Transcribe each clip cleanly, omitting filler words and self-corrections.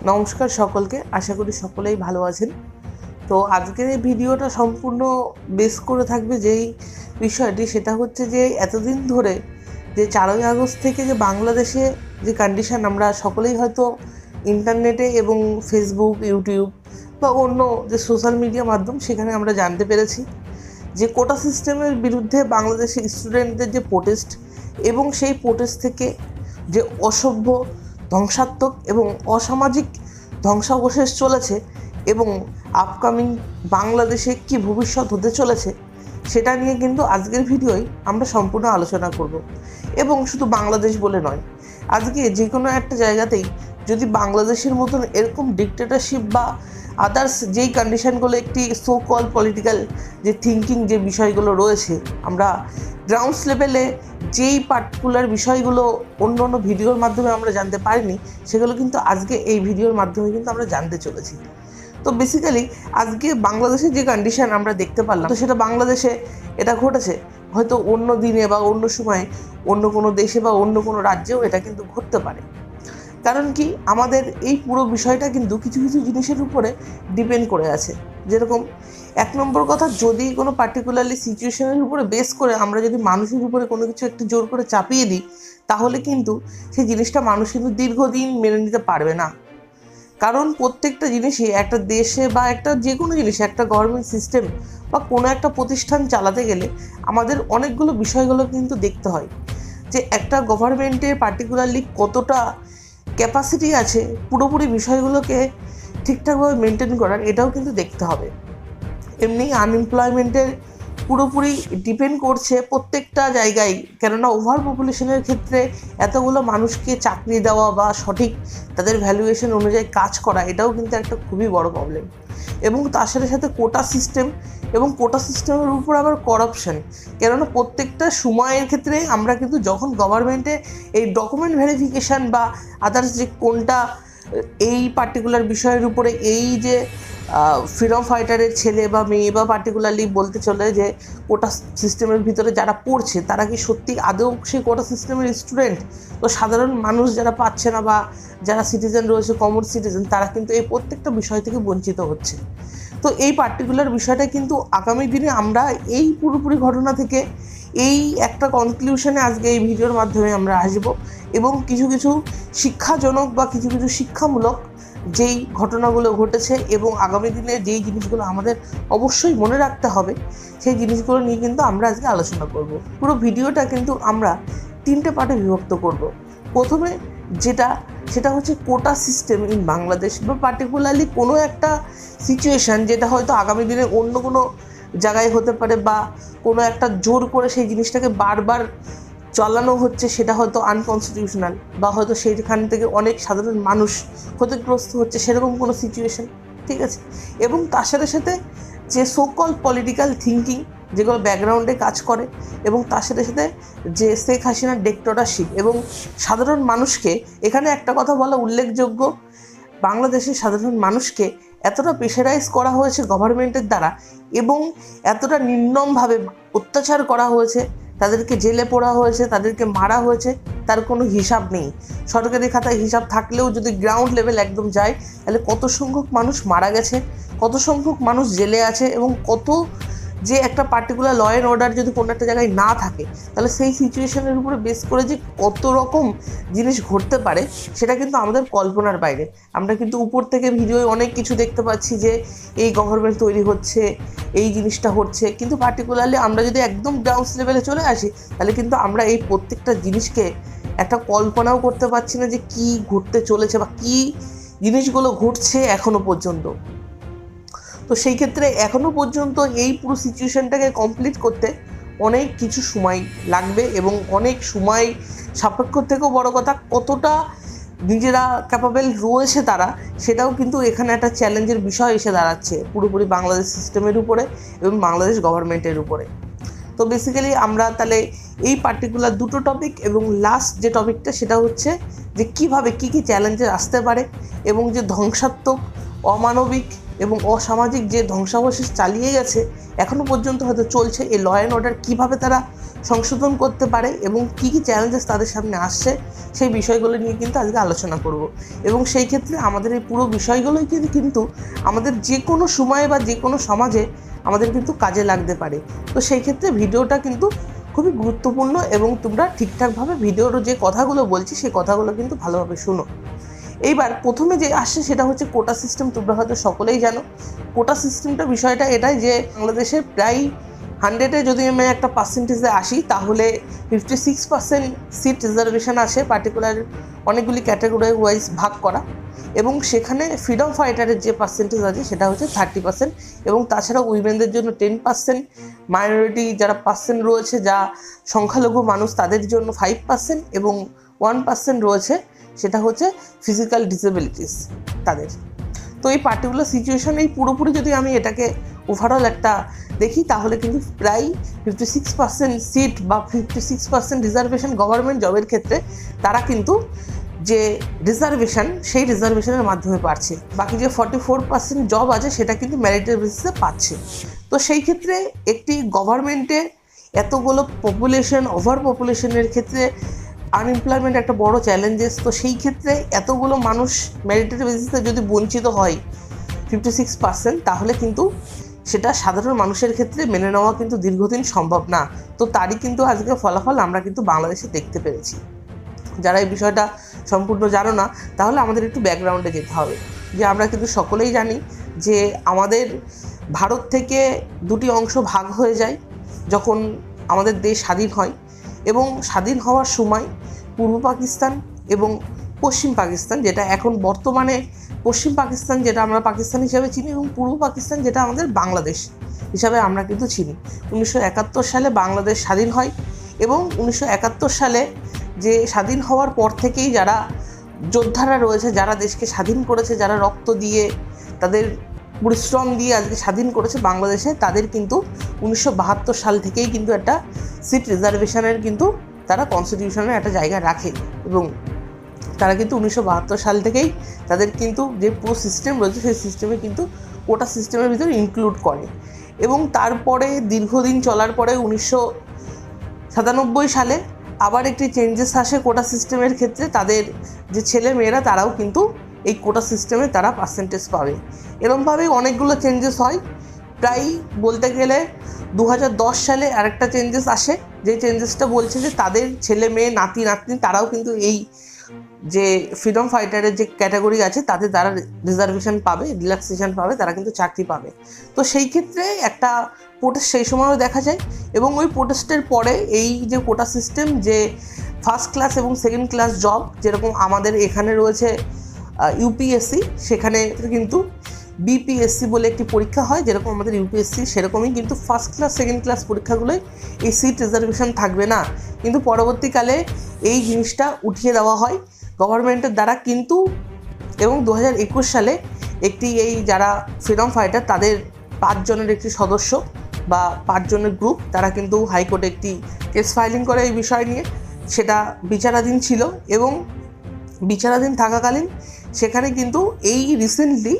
নমস্কার সকলকে, আশা করি সকলেই ভালো আছেন। তো আজকের এই ভিডিওটা সম্পূর্ণ বেস করে থাকবে যেই বিষয়টি, সেটা হচ্ছে যে এতদিন ধরে যে 4ই আগস্ট থেকে যে বাংলাদেশে যে কন্ডিশন আমরা সকলেই হয়তো ইন্টারনেটে এবং ফেসবুক, ইউটিউব বা অন্য যে সোশ্যাল মিডিয়া মাধ্যম সেখানে আমরা জানতে পেরেছি যে কোটা সিস্টেমের বিরুদ্ধে বাংলাদেশের স্টুডেন্টদের যে প্রোটেস্ট এবং সেই প্রোটেস্ট থেকে যে অসভ্য, ধ্বংসাত্মক এবং অসামাজিক ধ্বংসাবশেষ চলেছে এবং আপকামিং বাংলাদেশে কি ভবিষ্যৎ হতে চলেছে সেটা নিয়ে কিন্তু আজকের ভিডিওয় আমরা সম্পূর্ণ আলোচনা করব। এবং শুধু বাংলাদেশ বলে নয়, আজকে যে কোনো একটা জায়গাতেই যদি বাংলাদেশের মতন এরকম ডিক্টেটরশিপ বা আদার্স যেই কন্ডিশনগুলো একটি সো কল পলিটিক্যাল যে থিঙ্কিং যে বিষয়গুলো রয়েছে, আমরা গ্রাউন্ডস লেভেলে যেই পার্টিকুলার বিষয়গুলো অন্য অন্য ভিডিওর মাধ্যমে আমরা জানতে পারিনি, সেগুলো কিন্তু আজকে এই ভিডিওর মাধ্যমে কিন্তু আমরা জানতে চলেছি। তো বেসিক্যালি আজকে বাংলাদেশের যে কন্ডিশন আমরা দেখতে পারলাম, তো সেটা বাংলাদেশে এটা ঘটেছে, হয়তো অন্য দিনে বা অন্য সময়ে অন্য কোনো দেশে বা অন্য কোনো রাজ্যেও এটা কিন্তু ঘটতে পারে। কারণ কি, আমাদের এই পুরো বিষয়টা কিন্তু কিছু কিছু জিনিসের উপরে ডিপেন্ড করে আছে। যেরকম এক নম্বর কথা, যদি কোনো পার্টিকুলারলি সিচুয়েশনের উপরে বেস করে আমরা যদি মানুষের উপরে কোনো কিছু একটু জোর করে চাপিয়ে দিই, তাহলে কিন্তু সেই জিনিসটা মানুষ কিন্তু দীর্ঘদিন মেনে নিতে পারবে না। কারণ প্রত্যেকটা জিনিসই একটা দেশে বা একটা যে কোনো জিনিস, একটা গভর্নমেন্ট সিস্টেম বা কোনো একটা প্রতিষ্ঠান চালাতে গেলে আমাদের অনেকগুলো বিষয়গুলো কিন্তু দেখতে হয়। যে একটা গভর্নমেন্টের পার্টিকুলারলি কতটা ক্যাপাসিটি আছে পুরোপুরি বিষয়গুলোকে ঠিকঠাকভাবে মেনটেন করার, এটাও কিন্তু দেখতে হবে। এমনি আনএমপ্লয়মেন্টের পুরোপুরি ডিপেন্ড করছে প্রত্যেকটা জায়গায়, কেননা ওভার পপুলেশনের ক্ষেত্রে এতগুলো মানুষকে চাকরি দেওয়া বা সঠিক তাদের ভ্যালুয়েশন অনুযায়ী কাজ করা, এটাও কিন্তু একটা খুবই বড় প্রবলেম। এবং তার সাথে সাথে কোটা সিস্টেম, এবং কোটা সিস্টেমের উপর আবার করাপশন। কেননা প্রত্যেকটা সময়ের ক্ষেত্রে আমরা কিন্তু যখন গভর্নমেন্টে এই ডকুমেন্ট ভেরিফিকেশান বা আদার্স যে কোনটা এই পার্টিকুলার বিষয়ের উপরে এই যে ফ্রিডম ফাইটারের ছেলে বা মেয়ে বা পার্টিকুলারলি বলতে চলে যে কোটা সিস্টেমের ভিতরে যারা পড়ছে তারা কি সত্যি আদৌ সেই কোটা সিস্টেমের স্টুডেন্ট? তো সাধারণ মানুষ যারা পাচ্ছে না বা যারা সিটিজেন রয়েছে, কমন সিটিজেন, তারা কিন্তু এই প্রত্যেকটা বিষয় থেকে বঞ্চিত হচ্ছে। তো এই পার্টিকুলার বিষয়টা কিন্তু আগামী দিনে আমরা এই পুরোপুরি ঘটনা থেকে এই একটা কনক্লুশনে আজকে এই ভিডিওর মাধ্যমে আমরা আসব, এবং কিছু কিছু শিক্ষাজনক বা কিছু কিছু শিক্ষামূলক যেই ঘটনাগুলো ঘটেছে এবং আগামী দিনে যেই জিনিসগুলো আমাদের অবশ্যই মনে রাখতে হবে, সেই জিনিসগুলো নিয়ে কিন্তু আমরা আজকে আলোচনা করব। পুরো ভিডিওটা কিন্তু আমরা 3টে পার্টে বিভক্ত করব। প্রথমে সেটা হচ্ছে কোটা সিস্টেম ইন বাংলাদেশ, বা পার্টিকুলারলি কোনো একটা সিচুয়েশান যেটা হয়তো আগামী দিনে অন্য কোনো জায়গায় হতে পারে, বা কোনো একটা জোর করে সেই জিনিসটাকে বারবার চালানো হচ্ছে, সেটা হয়তো আনকনস্টিটিউশনাল, বা হয়তো সেইখান থেকে অনেক সাধারণ মানুষ ক্ষতিগ্রস্ত হচ্ছে, সেরকম কোনো সিচুয়েশান, ঠিক আছে। এবং তার সাথে সাথে যে সোকল পলিটিক্যাল থিঙ্কিং যেগুলো ব্যাকগ্রাউন্ডে কাজ করে, এবং তার সাথে সাথে যে শেখ হাসিনার ডিক্টেটরশিপ, এবং সাধারণ মানুষকে, এখানে একটা কথা বলা উল্লেখযোগ্য, বাংলাদেশের সাধারণ মানুষকে এতটা প্রেশারাইজ করা হয়েছে গভর্নমেন্টের দ্বারা, এবং এতটা নির্মমভাবে অত্যাচার করা হয়েছে, তাদেরকে জেলে পোড়া হয়েছে, তাদেরকে মারা হয়েছে, তার কোনো হিসাব নেই। সরকারি খাতায় হিসাব থাকলেও যদি গ্রাউন্ড লেভেল একদম যায়, তাহলে কত সংখ্যক মানুষ মারা গেছে, কত সংখ্যক মানুষ জেলে আছে, এবং কত যে একটা পার্টিকুলার ল অ্যান্ড অর্ডার যদি কোনো একটা জায়গায় না থাকে, তাহলে সেই সিচুয়েশনের উপরে বেস করে যে কত রকম জিনিস ঘটতে পারে, সেটা কিন্তু আমাদের কল্পনার বাইরে। আমরা কিন্তু উপর থেকে ভিডিওয় অনেক কিছু দেখতে পাচ্ছি যে এই গভর্নমেন্ট তৈরি হচ্ছে, এই জিনিসটা হচ্ছে, কিন্তু পার্টিকুলারলি আমরা যদি একদম গ্রাউন্ড লেভেলে চলে আসি, তাহলে কিন্তু আমরা এই প্রত্যেকটা জিনিসকে একটা কল্পনাও করতে পারছি না যে কী ঘটতে চলেছে বা কী জিনিসগুলো ঘটছে এখনও পর্যন্ত। তো সেই ক্ষেত্রে এখনও পর্যন্ত এই পুরো সিচুয়েশানটাকে কমপ্লিট করতে অনেক কিছু সময় লাগবে, এবং অনেক সময় সাপেক্ষ থেকেও বড় কথা, কতটা নিজেরা ক্যাপাবেল রয়েছে তারা, সেটাও কিন্তু এখানে একটা চ্যালেঞ্জের বিষয় এসে দাঁড়াচ্ছে পুরোপুরি বাংলাদেশ সিস্টেমের উপরে এবং বাংলাদেশ গভর্নমেন্টের উপরে। তো বেসিক্যালি আমরা তাহলে এই পার্টিকুলার দুটো টপিক, এবং লাস্ট যে টপিকটা সেটা হচ্ছে যে কীভাবে কী কী চ্যালেঞ্জেস আসতে পারে, এবং যে ধ্বংসাত্মক, অমানবিক এবং অসামাজিক যে ধ্বংসাবশেষ চালিয়ে গেছে এখনও পর্যন্ত হয়তো চলছে, এই ল অ্যান্ড অর্ডার কীভাবে তারা সংশোধন করতে পারে এবং কী কী চ্যালেঞ্জেস তাদের সামনে আসছে সেই বিষয়গুলো নিয়ে কিন্তু আজকে আলোচনা করব। এবং সেই ক্ষেত্রে আমাদের এই পুরো বিষয়গুলোই কিন্তু আমাদের যে কোনো সময়ে বা যে কোনো সমাজে আমাদের কিন্তু কাজে লাগতে পারে। তো সেই ক্ষেত্রে ভিডিওটা কিন্তু খুবই গুরুত্বপূর্ণ এবং তোমরা ঠিকঠাকভাবে ভিডিওর যে কথাগুলো বলছি সেই কথাগুলো কিন্তু ভালোভাবে শুনো। এইবার প্রথমে যে আসছে সেটা হচ্ছে কোটা সিস্টেম। তোমরা হয়তো সকলেই জানো কোটা সিস্টেমটা বিষয়টা এটাই যে বাংলাদেশে প্রায় 100-এ যদি আমি একটা পার্সেন্টেজে আসি তাহলে 56% সিট রিজার্ভেশন আসে, পার্টিকুলার অনেকগুলি ক্যাটাগরি ওয়াইজ ভাগ করা, এবং সেখানে ফ্রিডম ফাইটারের যে পার্সেন্টেজ আছে সেটা হচ্ছে 30%, এবং তাছাড়া উইমেনদের জন্য 10%, মাইনরিটি যারা পার্সেন্ট রয়েছে যা সংখ্যালঘু মানুষ তাদের জন্য 5%, এবং 1% রয়েছে সেটা হচ্ছে ফিজিক্যাল ডিসেবিলিটিস তাদের। তো এই পার্টিকুলার সিচুয়েশন এই পুরোপুরি যদি আমি এটাকে ওভারঅল একটা দেখি তাহলে কিন্তু প্রায় 56% সিট বা 56% রিজার্ভেশন গভর্নমেন্ট জবের ক্ষেত্রে তারা কিন্তু যে রিজার্ভেশন সেই রিজার্ভেশনের মাধ্যমে পাচ্ছে। বাকি যে 44% জব আছে সেটা কিন্তু মেরিটের বেসিসে পাচ্ছে। তো সেই ক্ষেত্রে একটি গভর্নমেন্টে এতগুলো পপুলেশন, ওভার পপুলেশনের ক্ষেত্রে আনএমপ্লয়মেন্ট একটা বড় চ্যালেঞ্জেস। তো সেই ক্ষেত্রে এতগুলো মানুষ মেরিটের বেসিসে যদি বঞ্চিত হয় 56%, তাহলে কিন্তু সেটা সাধারণ মানুষের ক্ষেত্রে মেনে নেওয়া কিন্তু দীর্ঘদিন সম্ভব না। তো তারই কিন্তু আজকে ফলাফল আমরা কিন্তু বাংলাদেশে দেখতে পেরেছি। যারা এই বিষয়টা সম্পূর্ণ জানো না তাহলে আমাদের একটু ব্যাকগ্রাউন্ডে যেতে হবে। যে আমরা কিন্তু সকলেই জানি যে আমাদের ভারত থেকে দুটি অংশ ভাগ হয়ে যায় যখন আমাদের দেশ স্বাধীন হয়, এবং স্বাধীন হওয়ার সময় পূর্ব পাকিস্তান এবং পশ্চিম পাকিস্তান, যেটা এখন বর্তমানে পশ্চিম পাকিস্তান যেটা আমরা পাকিস্তান হিসাবে চিনি, এবং পূর্ব পাকিস্তান যেটা আমাদের বাংলাদেশ হিসাবে আমরা কিন্তু চিনি। 1971 সালে বাংলাদেশ স্বাধীন হয়, এবং 1971 সালে যে স্বাধীন হওয়ার পর থেকেই যারা যোদ্ধারা রয়েছে, যারা দেশকে স্বাধীন করেছে, যারা রক্ত দিয়ে তাদের পরিশ্রম দিয়ে আজকে স্বাধীন করেছে বাংলাদেশে, তাদের কিন্তু 1972 সাল থেকেই কিন্তু একটা সিট রিজার্ভেশনের কিন্তু তারা কনস্টিটিউশনের একটা জায়গা রাখে, এবং তারা কিন্তু 1972 সাল থেকেই তাদের কিন্তু যে পুরো সিস্টেম রয়েছে সেই সিস্টেমে কিন্তু কোটা সিস্টেমের ভিতরে ইনক্লুড করে। এবং তারপরে দীর্ঘদিন চলার পরে 1997 সালে আবার একটি চেঞ্জেস আসে কোটা সিস্টেমের ক্ষেত্রে। তাদের যে ছেলে মেয়েরা তারাও কিন্তু এই কোটা সিস্টেমে তারা পার্সেন্টেজ পাবে। এরকমভাবে অনেকগুলো চেঞ্জেস হয়। প্রায় বলতে গেলে 2010 সালে আরেকটা চেঞ্জেস আসে, যে চেঞ্জেসটা বলছে যে তাদের ছেলে মেয়ে নাতি নাতনি তারাও কিন্তু এই যে ফ্রিডম ফাইটারের যে ক্যাটাগরি আছে তাতে তারা রিজার্ভেশন পাবে, রিল্যাক্সেশন পাবে, তারা কিন্তু চাকরি পাবে। তো সেই ক্ষেত্রে একটা প্রোটেস্ট সেই সময়ও দেখা যায়, এবং ওই প্রোটেস্টের পরে এই যে কোটা সিস্টেম, যে ফার্স্ট ক্লাস এবং সেকেন্ড ক্লাস জব, যেরকম আমাদের এখানে রয়েছে ইউপিএসসি, সেখানে কিন্তু বিপিএসসি বলে একটি পরীক্ষা হয়, যেরকম আমাদের ইউপিএসসি, সেরকমই কিন্তু ফার্স্ট ক্লাস সেকেন্ড ক্লাস পরীক্ষাগুলোয় এই সিট রিজার্ভেশন থাকবে না। কিন্তু পরবর্তীকালে এই জিনিসটা উঠিয়ে দেওয়া হয় গভর্নমেন্টের দ্বারা কিন্তু, এবং 2021 সালে একটি এই যারা ফ্রিডম ফাইটার তাদের 5 জনের একটি সদস্য বা 5 জনের গ্রুপ, তারা কিন্তু হাইকোর্টে একটি কেস ফাইলিং করে এই বিষয় নিয়ে। সেটা বিচারাধীন ছিল, এবং বিচারাধীন থাকাকালীন সেখানে কিন্তু এই রিসেন্টলি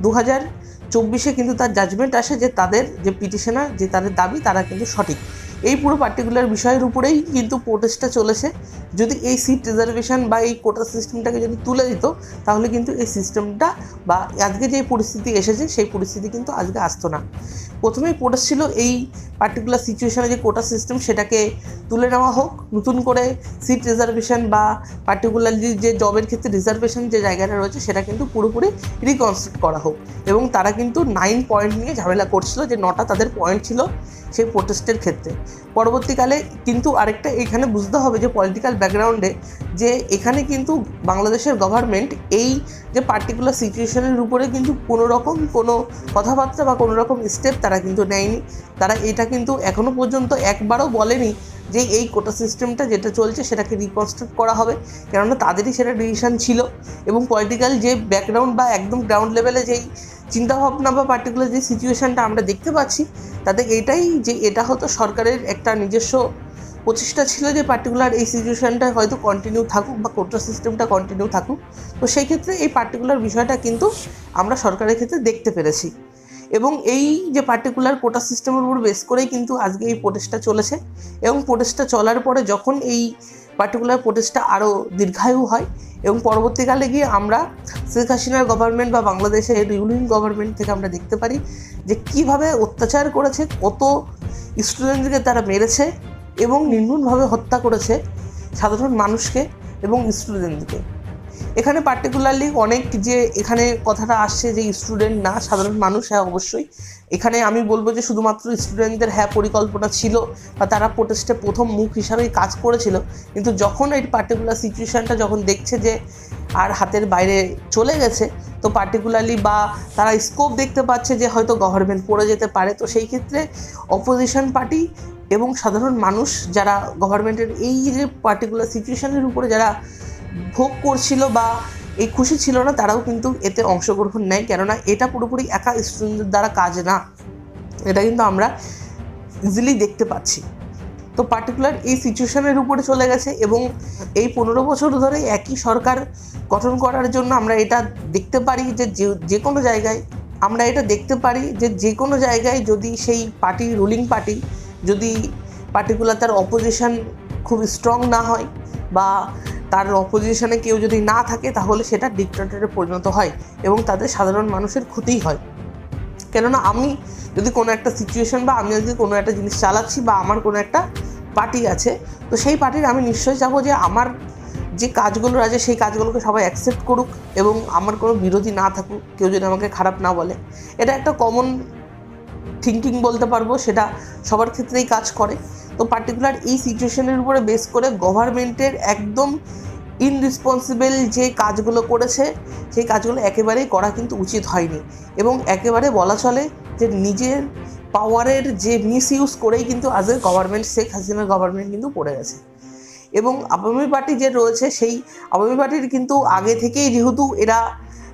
2024 কিন্তু তার জাজমেন্ট আসে যে তাদের যে পিটিশনার, যে তাদের দাবি তারা কিন্তু সঠিক। এই পুরো পার্টিকুলার বিষয়ের উপরেই কিন্তু প্রোটেস্টটা চলেছে। যদি এই সিট রিজার্ভেশন বা এই কোটা সিস্টেমটাকে যদি তুলে দিত তাহলে কিন্তু এই সিস্টেমটা বা আজকে যে পরিস্থিতি এসেছে সেই পরিস্থিতি কিন্তু আজকে আসতো না। প্রথমেই প্রোটেস্ট ছিল এই পার্টিকুলার সিচুয়েশনে যে কোটা সিস্টেম সেটাকে তুলে নেওয়া হোক, নতুন করে সিট রিজার্ভেশন বা পার্টিকুলারলি যে জবের ক্ষেত্রে রিজার্ভেশন যে জায়গাটা রয়েছে সেটা কিন্তু পুরোপুরি রিকনস্ট্রাক্ট করা হোক। এবং তারা কিন্তু 9 পয়েন্ট নিয়ে ঝামেলা করছিল, যে 9টা তাদের পয়েন্ট ছিল সেই প্রোটেস্টের ক্ষেত্রে। পরবর্তীকালে কিন্তু আরেকটা এখানে বুঝতে হবে যে পলিটিক্যাল ব্যাকগ্রাউন্ডে, যে এখানে কিন্তু বাংলাদেশের গভর্নমেন্ট এই যে পার্টিকুলার সিচুয়েশনের উপরে কিন্তু কোনো রকম কোনো কথাবার্তা বা কোনো রকম স্টেপ তারা কিন্তু নেয়নি। তারা এটা কিন্তু এখনও পর্যন্ত একবারও বলেনি যে এই কোটা সিস্টেমটা যেটা চলছে সেটাকে রিকনস্ট্রাক্ট করা হবে, কেননা তাদেরই সেটা ডিসিশন ছিল। এবং পলিটিক্যাল যে ব্যাকগ্রাউন্ড বা একদম গ্রাউন্ড লেভেলে যেই চিন্তাভাবনা বা পার্টিকুলার যে সিচুয়েশানটা আমরা দেখতে পাচ্ছি তাতে এটাই যে এটা হয়তো সরকারের একটা নিজস্ব প্রচেষ্টা ছিল যে পার্টিকুলার এই সিচুয়েশানটা হয়তো কন্টিনিউ থাকুক বা কোটা সিস্টেমটা কন্টিনিউ থাকুক। তো সেই ক্ষেত্রে এই পার্টিকুলার বিষয়টা কিন্তু আমরা সরকারের ক্ষেত্রে দেখতে পেরেছি। এবং এই যে পার্টিকুলার কোটা সিস্টেমের উপর বেস করেই কিন্তু আজকে এই প্রোটেস্টটা চলেছে। এবং প্রোটেস্টটা চলার পরে যখন এই পার্টিকুলার প্রোটেস্টটা আরও দীর্ঘায়ু হয় এবং পরবর্তীকালে গিয়ে আমরা শেখ হাসিনার গভর্নমেন্ট বা বাংলাদেশের রুলিং গভর্নমেন্ট থেকে আমরা দেখতে পারি যে কীভাবে অত্যাচার করেছে, কত স্টুডেন্টদেরকে তারা মেরেছে এবং নির্মমভাবে হত্যা করেছে সাধারণ মানুষকে এবং স্টুডেন্টদেরকে। এখানে পার্টিকুলারলি অনেক যে এখানে কথাটা আসছে যে স্টুডেন্ট না সাধারণ মানুষ, হ্যাঁ অবশ্যই এখানে আমি বলবো যে শুধুমাত্র স্টুডেন্টদের হ্যাঁ পরিকল্পনা ছিল বা তারা প্রোটেস্টে প্রথম মুখ হিসাবেই কাজ করেছিল, কিন্তু যখন এই পার্টিকুলার সিচুয়েশানটা যখন দেখছে যে আর হাতের বাইরে চলে গেছে, তো পার্টিকুলারলি বা তারা স্কোপ দেখতে পাচ্ছে যে হয়তো গভর্নমেন্ট পড়ে যেতে পারে, তো সেই ক্ষেত্রে অপোজিশন পার্টি এবং সাধারণ মানুষ যারা গভর্নমেন্টের এই যে পার্টিকুলার সিচুয়েশানের উপরে যারা ভোগ করছিল বা এই খুশি ছিল না, তারাও কিন্তু এতে অংশগ্রহণ নেয়। কেননা এটা পুরোপুরি একা স্টুডেন্টদের দ্বারা কাজ না, এটা কিন্তু আমরা ইজিলি দেখতে পাচ্ছি। তো পার্টিকুলার এই সিচুয়েশনের উপরে চলে গেছে এবং এই 15 বছর ধরে একই সরকার গঠন করার জন্য আমরা এটা দেখতে পারি যে কোনো জায়গায় আমরা এটা দেখতে পারি যে কোনো জায়গায় যদি সেই পার্টি রুলিং পার্টি যদি পার্টিকুলার তার অপোজিশন খুব স্ট্রং না হয় বা তার অপোজিশনে কেউ যদি না থাকে, তাহলে সেটা ডিক্টেটরে পরিণত হয় এবং তাদের সাধারণ মানুষের ক্ষতিই হয়। কেননা আমি যদি কোনো একটা সিচুয়েশন বা আমি যদি কোনো একটা জিনিস চালাচ্ছি বা আমার কোনো একটা পার্টি আছে, তো সেই পার্টির আমি নিশ্চয়ই চাবো যে আমার যে কাজগুলো আছে সেই কাজগুলোকে সবাই অ্যাকসেপ্ট করুক এবং আমার কোনো বিরোধী না থাকুক, কেউ যদি আমাকে খারাপ না বলে। এটা একটা কমন থিঙ্কিং বলতে পারবো, সেটা সবার ক্ষেত্রেই কাজ করে। তো পার্টিকুলার এই সিচুয়েশনের উপরে বেস করে গভর্নমেন্টের একদম ইনরেসপন্সিবল যে কাজগুলো করেছে সেই কাজগুলো একেবারেই করা কিন্তু উচিত হয়নি এবং একেবারে বলা চলে যে নিজের পাওয়ারের যে মিসইউজ করেই কিন্তু আজকের গভর্নমেন্ট শেখ হাসিনার গভর্নমেন্ট কিন্তু পড়ে গেছে। এবং আওয়ামী পার্টি যে রয়েছে সেই আওয়ামী পার্টির কিন্তু আগে থেকেই যেহেতু এরা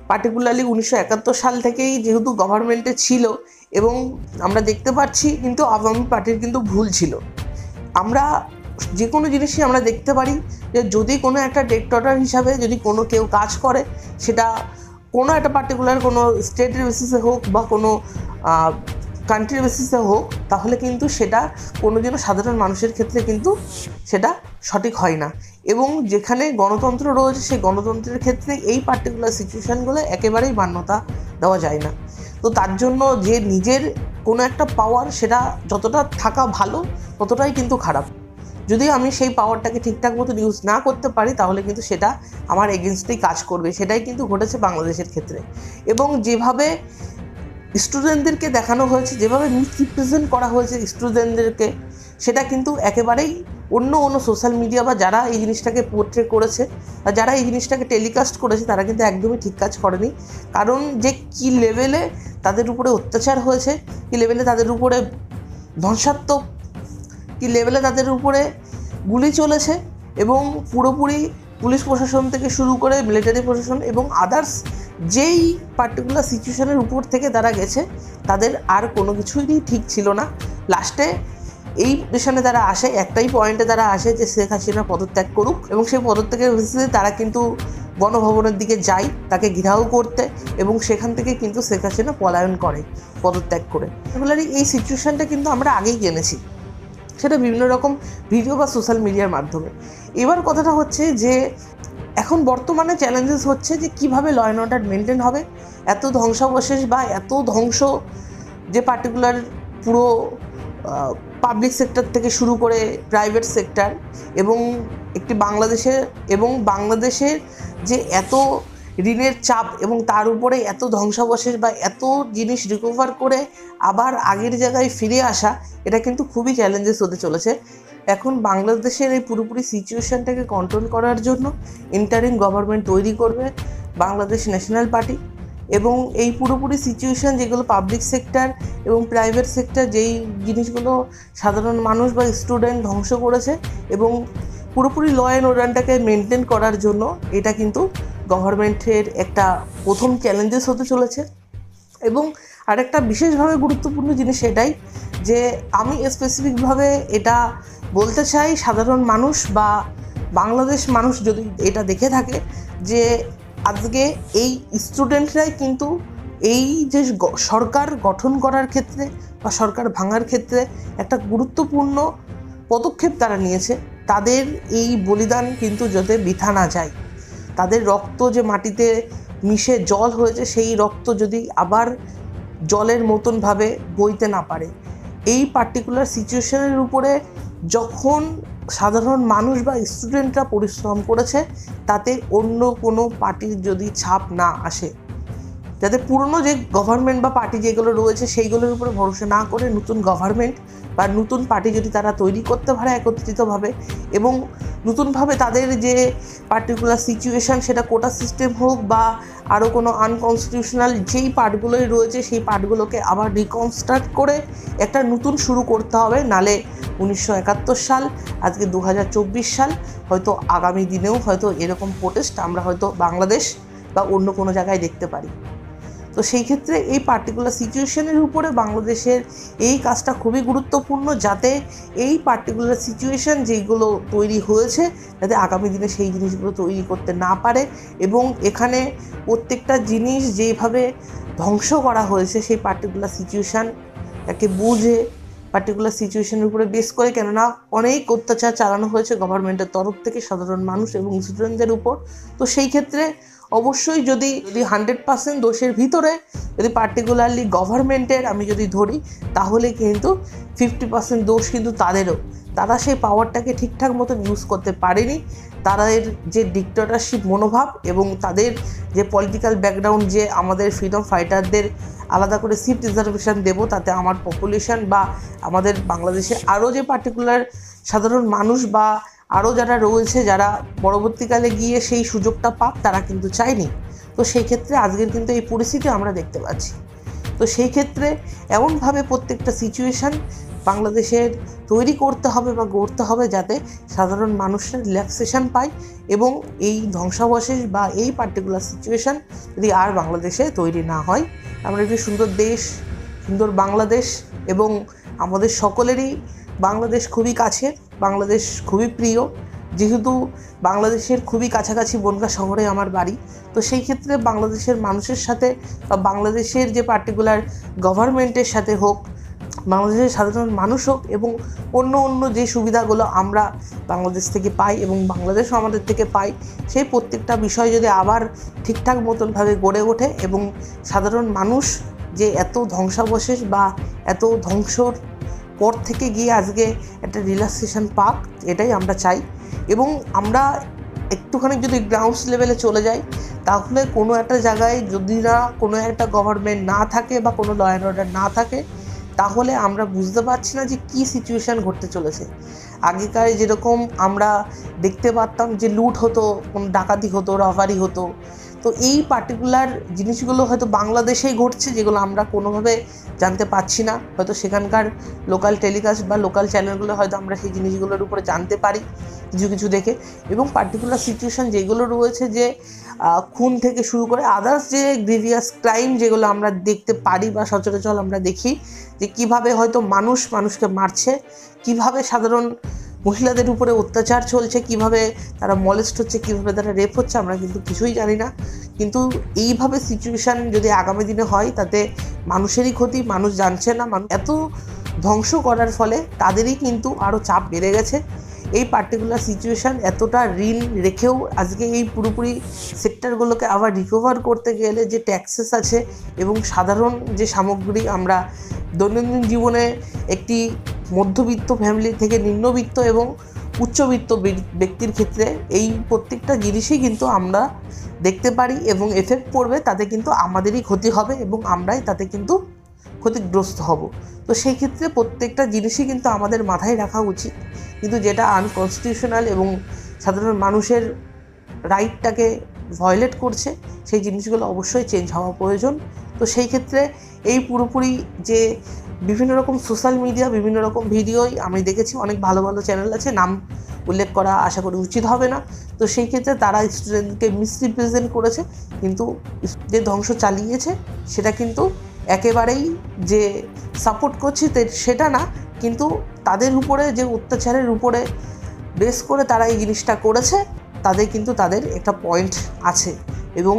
পার্টিকুলারলি 1971 সাল থেকেই যেহেতু গভর্নমেন্টে ছিল এবং আমরা দেখতে পাচ্ছি কিন্তু আওয়ামী পার্টির কিন্তু ভুল ছিল। আমরা যে কোনো জিনিসই আমরা দেখতে পারি যে যদি কোনো একটা ডিক্টেটর হিসাবে যদি কোনো কেউ কাজ করে, সেটা কোনো একটা পার্টিকুলার কোনো স্টেটের বেসিসে হোক বা কোনো কান্ট্রির বেসিসে হোক, তাহলে কিন্তু সেটা কোনোদিনও সাধারণ মানুষের ক্ষেত্রে কিন্তু সেটা সঠিক হয় না। এবং যেখানে গণতন্ত্র রয়েছে সেই গণতন্ত্রের ক্ষেত্রে এই পার্টিকুলার সিচুয়েশানগুলো একেবারেই মান্যতা দেওয়া যায় না। তো তার জন্য যে নিজের কোনো একটা পাওয়ার সেটা যতটা থাকা ভালো ততটাই কিন্তু খারাপ। যদি আমি সেই পাওয়ারটাকে ঠিকঠাক মতো ইউজ না করতে পারি, তাহলে কিন্তু সেটা আমার এগেনস্টেই কাজ করবে। সেটাই কিন্তু ঘটেছে বাংলাদেশের ক্ষেত্রে। এবং যেভাবে স্টুডেন্টদেরকে দেখানো হয়েছে, যেভাবে মিসরিপ্রেজেন্ট করা হয়েছে স্টুডেন্টদেরকে, সেটা কিন্তু একেবারেই অন্য সোশ্যাল মিডিয়া বা যারা এই জিনিসটাকে পোর্ট্রে করেছে বা যারা এই জিনিসটাকে টেলিকাস্ট করেছে, তারা কিন্তু একদমই ঠিক কাজ করেনি। কারণ যে কী লেভেলে তাদের উপরে অত্যাচার হয়েছে, কী লেভেলে তাদের উপরে ধ্বংসাত্মক, কী লেভেলে তাদের উপরে গুলি চলেছে এবং পুরোপুরি পুলিশ প্রশাসন থেকে শুরু করে মিলিটারি প্রশাসন এবং আদার্স যেই পার্টিকুলার সিচুয়েশনের উপর থেকে তারা গেছে, তাদের আর কোনো কিছুই ঠিক ছিল না। লাস্টে এই পেশনে তারা আসে, একটাই পয়েন্টে তারা আসে যে শেখ হাসিনা পদত্যাগ করুক এবং সেই পদত্যাগের ভিত্তিতে তারা কিন্তু গণভবনের দিকে যায় তাকে ঘেরাও করতে এবং সেখান থেকে কিন্তু শেখ হাসিনা পলায়ন করে পদত্যাগ করে। রেগুলারলি এই সিচুয়েশানটা কিন্তু আমরা আগেই জেনেছি, সেটা বিভিন্ন রকম ভিডিও বা সোশ্যাল মিডিয়ার মাধ্যমে। এবার কথাটা হচ্ছে যে এখন বর্তমানে চ্যালেঞ্জেস হচ্ছে যে কীভাবে ল অ্যান্ড অর্ডার মেনটেন হবে। এত ধ্বংসাবশেষ বা এত ধ্বংস যে পার্টিকুলার পুরো পাবলিক সেক্টর থেকে শুরু করে প্রাইভেট সেক্টর এবং বাংলাদেশের যে এত ঋণের চাপ এবং তার উপরে এত ধ্বংসাবশেষ বা এত জিনিস রিকভার করে আবার আগের জায়গায় ফিরে আসা, এটা কিন্তু খুবই চ্যালেঞ্জেস হতে চলেছে। এখন বাংলাদেশের এই পুরোপুরি সিচুয়েশানটাকে কন্ট্রোল করার জন্য ইন্টারিম গভর্নমেন্ট তৈরি করবে বাংলাদেশ ন্যাশনাল পার্টি এবং এই পুরোপুরি সিচুয়েশান যেগুলো পাবলিক সেক্টর এবং প্রাইভেট সেক্টর যেই জিনিসগুলো সাধারণ মানুষ বা স্টুডেন্ট ধ্বংস করেছে এবং পুরোপুরি ল অ্যান্ড অর্ডারটাকে মেনটেন করার জন্য এটা কিন্তু গভর্নমেন্টের একটা প্রথম চ্যালেঞ্জেস হতে চলেছে। এবং আরেকটা বিশেষভাবে গুরুত্বপূর্ণ জিনিস এটাই যে আমি স্পেসিফিকভাবে এটা বলতে চাই, সাধারণ মানুষ বা বাংলাদেশ মানুষ যদি এটা দেখে থাকে যে আজকে এই স্টুডেন্টরাই কিন্তু এই যে সরকার গঠন করার ক্ষেত্রে বা সরকার ভাঙার ক্ষেত্রে একটা গুরুত্বপূর্ণ পদক্ষেপ তারা নিয়েছে। তাদের এই বলিদান কিন্তু যাতে বৃথা না যায়, তাদের রক্ত যে মাটিতে মিশে জল হয়েছে সেই রক্ত যদি আবার জলের মতনভাবে বইতে না পারে। এই পার্টিকুলার সিচুয়েশনের উপরে যখন সাধারণ মানুষ বা স্টুডেন্টরা পরিশ্রম করেছে, তাতে অন্য কোনো পার্টির যদি ছাপ না আসে, যাতে পুরনো যে গভর্নমেন্ট বা পার্টি যেগুলো রয়েছে সেইগুলোর উপরে ভরসা না করে নতুন গভর্নমেন্ট বা নতুন পার্টি যদি তারা তৈরি করতে পারে একত্রিতভাবে, এবং নতুনভাবে তাদের যে পার্টিকুলার সিচুয়েশান, সেটা কোটা সিস্টেম হোক বা আরও কোনো আনকনস্টিটিউশনাল যেই পার্টগুলোই রয়েছে সেই পার্টগুলোকে আবার রিকনস্ট্রাক্ট করে একটা নতুন শুরু করতে হবে। নালে 1971 সাল, আজকে 2024 সাল, হয়তো আগামী দিনেও হয়তো এরকম প্রোটেস্ট আমরা হয়তো বাংলাদেশ বা অন্য কোনো জায়গায় দেখতে পারি। তো সেই ক্ষেত্রে এই পার্টিকুলার সিচুয়েশনের উপরে বাংলাদেশের এই কাজটা খুবই গুরুত্বপূর্ণ, যাতে এই পার্টিকুলার সিচুয়েশন যেগুলো তৈরি হয়েছে যাতে আগামী দিনে সেই জিনিসগুলো তৈরি করতে না পারে, এবং এখানে প্রত্যেকটা জিনিস যেভাবে ধ্বংস করা হয়েছে সেই পার্টিকুলার সিচুয়েশানটাকে বুঝে পার্টিকুলার সিচুয়েশনের উপরে বেস করে, কেননা অনেক অত্যাচার চালানো হয়েছে গভর্নমেন্টের তরফ থেকে সাধারণ মানুষ এবং স্টুডেন্টদের উপর। তো সেই ক্ষেত্রে অবশ্যই যদি 100% দোষের ভিতরে যদি পার্টিকুলারলি গভর্নমেন্টের আমি যদি ধরি, তাহলে কিন্তু 50% দোষ কিন্তু তাদেরও। তারা সেই পাওয়ারটাকে ঠিকঠাক মতো ইউজ করতে পারেনি। তাদের যে ডিক্টেটরশিপ মনোভাব এবং তাদের যে পলিটিক্যাল ব্যাকগ্রাউন্ড, যে আমাদের ফ্রিডম ফাইটারদের আলাদা করে সিট রিজার্ভেশন দেবো, তাতে আমার পপুলেশন বা আমাদের বাংলাদেশে আরও যে পার্টিকুলার সাধারণ মানুষ বা আরও যারা রয়েছে যারা পরবর্তীকালে গিয়ে সেই সুযোগটা পাক, তারা কিন্তু চায়নি। তো সেই ক্ষেত্রে আজকের কিন্তু এই পরিস্থিতি আমরা দেখতে পাচ্ছি। তো সেই ক্ষেত্রে এমনভাবে প্রত্যেকটা সিচুয়েশান বাংলাদেশের তৈরি করতে হবে বা গড়তে হবে যাতে সাধারণ মানুষরা রিল্যাক্সেশন পায় এবং এই ধ্বংসাবশেষ বা এই পার্টিকুলার সিচুয়েশান যদি আর বাংলাদেশে তৈরি না হয়। আমরা একটি সুন্দর দেশ, সুন্দর বাংলাদেশ, এবং আমাদের সকলেরই বাংলাদেশ খুবই কাছের, বাংলাদেশ খুবই প্রিয়, যেহেতু বাংলাদেশের খুবই কাছাকাছি বনগাঁ শহরে আমার বাড়ি। তো সেই ক্ষেত্রে বাংলাদেশের মানুষের সাথে বা বাংলাদেশের যে পার্টিকুলার গভর্নমেন্টের সাথে হোক, বাংলাদেশের সাধারণ মানুষ হোক, এবং অন্য যে সুবিধাগুলো আমরা বাংলাদেশ থেকে পাই এবং বাংলাদেশও আমাদের থেকে পাই, সেই প্রত্যেকটা বিষয় যদি আবার ঠিকঠাক মতনভাবে গড়ে ওঠে এবং সাধারণ মানুষ যে এত ধ্বংসাবশেষ বা এত ধ্বংসর পর থেকে গিয়ে আজকে একটা রিল্যাক্সেশন পাক, এটাই আমরা চাই। এবং আমরা একটুখানি যদি গ্রাউন্ডস লেভেলে চলে যাই, তাহলে কোনো একটা জায়গায় যদি না কোনো একটা গভর্নমেন্ট না থাকে বা কোনো ল অ্যান্ড অর্ডার না থাকে, তাহলে আমরা বুঝতে পারছি না যে কী সিচুয়েশান ঘটতে চলেছে। আগেকার যেরকম আমরা দেখতে পারতাম যে লুট হতো, কোনো ডাকাতি হতো, রবারি হতো, তো এই পার্টিকুলার জিনিসগুলো হয়তো বাংলাদেশেই ঘটছে, যেগুলো আমরা কোনোভাবে জানতে পারছি না। হয়তো সেখানকার লোকাল টেলিকাস্ট বা লোকাল চ্যানেলগুলো হয়তো আমরা সেই জিনিসগুলোর উপরে জানতে পারি কিছু দেখে। এবং পার্টিকুলার সিচুয়েশান যেগুলো রয়েছে, যে খুন থেকে শুরু করে আদার্স যে গ্রিভিয়াস ক্রাইম যেগুলো আমরা দেখতে পারি বা সচরাচর আমরা দেখি, যে কীভাবে হয়তো মানুষকে মারছে, কীভাবে সাধারণ মহিলাদের উপরে অত্যাচার চলছে, কিভাবে তারা মলেস্ট হচ্ছে, কিভাবে তারা রেপ হচ্ছে, আমরা কিন্তু কিছুই জানি না। কিন্তু এইভাবে সিচুয়েশান যদি আগামী দিনে হয়, তাতে মানুষেরই ক্ষতি, মানুষ জানছে না। এত ধ্বংস করার ফলে তাদেরই কিন্তু আরও চাপ বেড়ে গেছে। এই পার্টিকুলার সিচুয়েশান এতটা ঋণ রেখেও আজকে এই পুরোপুরি সেক্টরগুলোকে আবার রিকভার করতে গেলে যে ট্যাক্সেস আছে এবং সাধারণ যে সামগ্রী আমরা দৈনন্দিন জীবনে একটি মধ্যবিত্ত ফ্যামিলি থেকে নিম্নবিত্ত এবং উচ্চবিত্ত ব্যক্তির ক্ষেত্রে এই প্রত্যেকটা জিনিসই কিন্তু আমরা দেখতে পারি এবং এফেক্ট পড়বে, তাতে কিন্তু আমাদেরই ক্ষতি হবে এবং আমরাই তাতে কিন্তু ক্ষতিগ্রস্ত হব। তো সেই ক্ষেত্রে প্রত্যেকটা জিনিসই কিন্তু আমাদের মাথায় রাখা উচিত, কিন্তু যেটা আনকনস্টিটিউশনাল এবং সাধারণ মানুষের রাইটটাকে ভায়োলেট করছে, সেই জিনিসগুলো অবশ্যই চেঞ্জ হওয়া প্রয়োজন। তো সেই ক্ষেত্রে এই পুরোপুরি যে বিভিন্ন রকম সোশ্যাল মিডিয়া, বিভিন্ন রকম ভিডিওই আমি দেখেছি, অনেক ভালো ভালো চ্যানেল আছে, নাম উল্লেখ করা আশা করি উচিত হবে না। তো সেই ক্ষেত্রে তারা স্টুডেন্টকে মিসরিপ্রেজেন্ট করেছে, কিন্তু যে ধ্বংস চালিয়েছে সেটা কিন্তু একেবারেই যে সাপোর্ট করছি সেটা না, কিন্তু তাদের উপরে যে অত্যাচারের উপরে বেস করে তারা এই জিনিসটা করেছে, তাদের কিন্তু তাদের একটা পয়েন্ট আছে এবং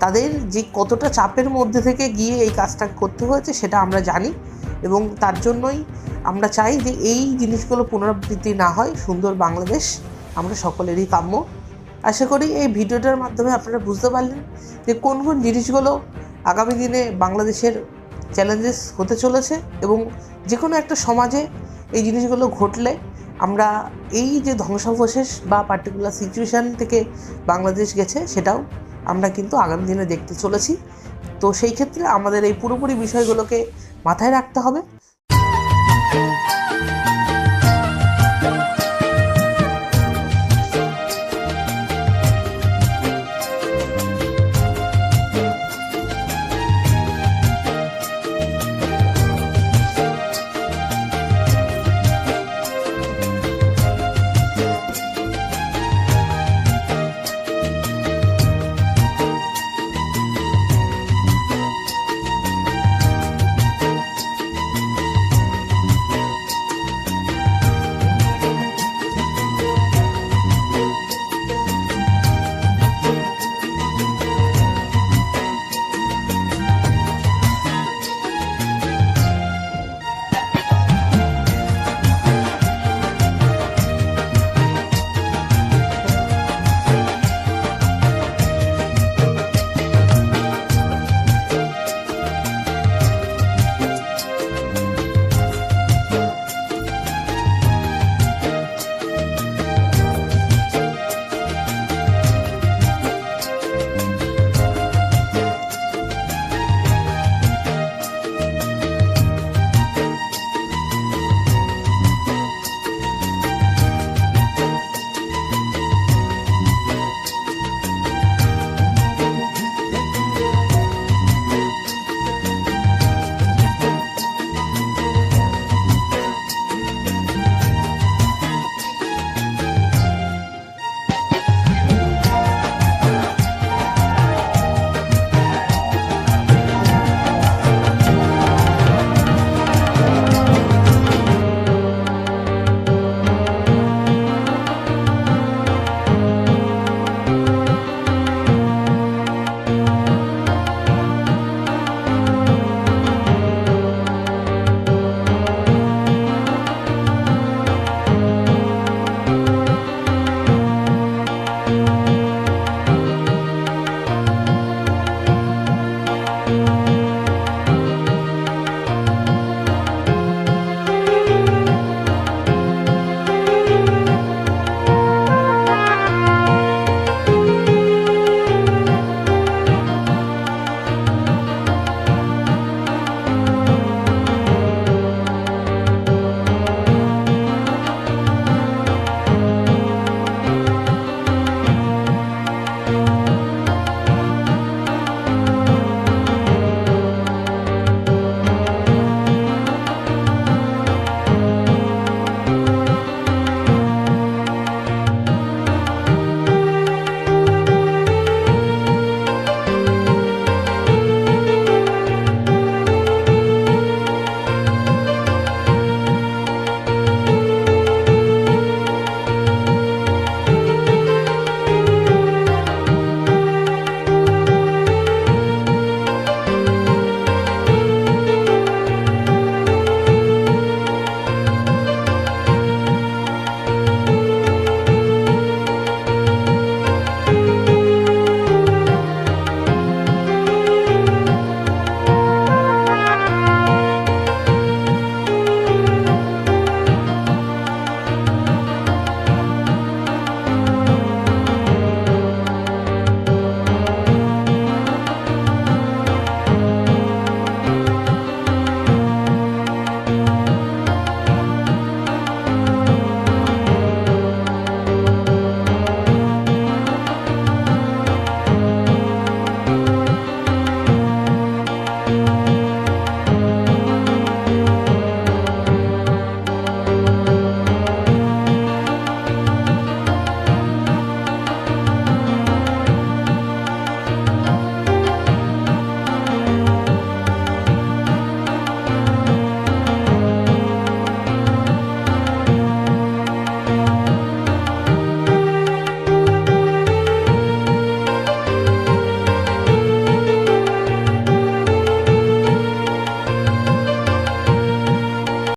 তাদের যে কতটা চাপের মধ্যে থেকে গিয়ে এই কাজটা করতে হয়েছে সেটা আমরা জানি, এবং তার জন্যই আমরা চাই যে এই জিনিসগুলো পুনরাবৃত্তি না হয়। সুন্দর বাংলাদেশ আমরা সকলেরই কাম্য। আশা করি এই ভিডিওটার মাধ্যমে আপনারা বুঝতে পারলেন যে কোন কোন জিনিসগুলো আগামী দিনে বাংলাদেশের চ্যালেঞ্জেস হতে চলেছে, এবং যে কোনো একটা সমাজে এই জিনিসগুলো ঘটলে আমরা এই যে ধ্বংসাবশেষ বা পার্টিকুলার সিচুয়েশান থেকে বাংলাদেশ গেছে সেটাও আমরা কিন্তু আগামী দিনে দেখতে চলেছি। তো সেই ক্ষেত্রে আমাদের এই পুরোপুরি বিষয়গুলোকে মাথায় রাখতে হবে।